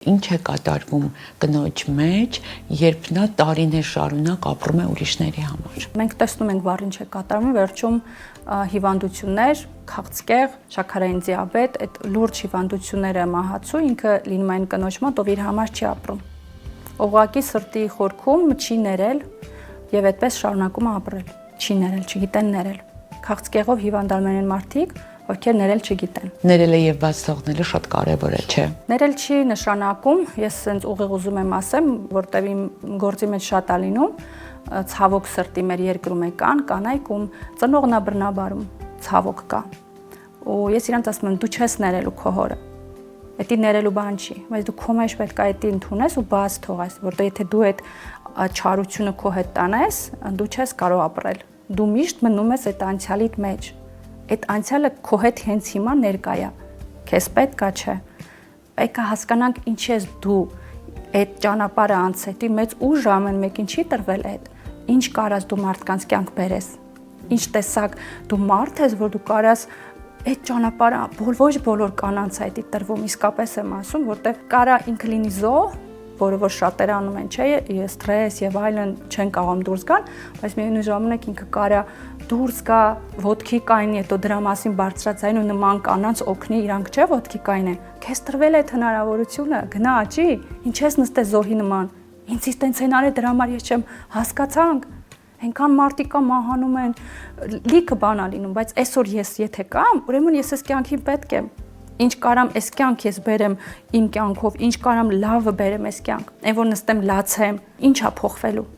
Ինչ է կատարվում կնոջ մեջ, երբ նա տարիներ շարունակ ապրում է ուրիշների համար։ Մենք տեսնում ենք, վառ ինչ է կատարվում, վերջում հիվանդություններ, քաղցկեղ, շաքարային դիաբետ, այդ լուրջ հիվանդությունները մահացու ինքը լինում այն կնոջ մոտ, ով իր համար չի ապրում։ Ուղղակի սրտի խորքում չի ներել եւ այդպես շարունակում է ապրել։ Չի ներել, չգիտեն ներել։ Քաղցկեղով հիվանդանում են մարդիկ, ովքեր ներել չգիտեն։ Ներելը եւ բաց թողնելը շատ կարեւոր է, չէ՞։ Ներել չի նշանակում, ես ասենց ուղիղ ուզում եմ ասեմ, որտեւ իմ գործի մեջ շատ է լինում, ցավոք սրտի մեր երկրում է կանայք, ում ծնողն է բռնաբարում, ցավոք կա։ Ու ես իրանց ասում եմ, դու չես ներելու քո հորը։ Դա ներելու բան չի, բայց դու քո մեջ պետք է դա ընդունես ու բաց թողես, որտեղ եթե դու այդ չարությունը քո հետ տանես, դու չես կարող ապրել։ Դու միշտ մնում ես այդ անցյալիդ մեջ։ Այդ անցյալը քո հետ հենց հիմա ներկա է։ Քեզ պետք է չէ։ Պետք է հասկանանք ինչ ես դու այդ ճանապարհը անցեցի, մեծ ուժ ամեն մեկին չի տրվել այդ։ Ինչ կարաս դու մարդկանց կյանք բերես։ Ինչ տեսակ դու մարդ ես, որ դու կարաս այդ ճանապարհը ոչ բոլոր կանանց այդ տրվում, իսկապես եմ ասում, որտեղ կարա ինքը լինի զոհ, որը որ շատերը անում են, չէ, սթրես եւ այլն չեն կարող դուրս գան, բայց միևնույն ժամանակ ինքը կարա դուրս գա, ոտքի կայնի, հետո դրա մասին բարձրացային ու նման կանանց օգնի, իրանք չէ ոտքի կային են։ Քեզ տրվել է այդ հնարավորությունը, գնա աճի, ինչ ես նստես զոհի նման։ Ինձ տենց են արել, դրա համար ես չեմ հասկացանք։ Այնքան մարդիկա մահանում են, լիքը բան է լինում, բայց այսօր ես եթե կամ, ուրեմն ես այս կյանքին պետք եմ։ Ինչ կարամ այս կյանք ես բերեմ իմ կյանքով, ինչ կարամ լավը բերեմ այս կյանք։ Այն որ նստեմ լացեմ, ի՞նչ է փոխվելու։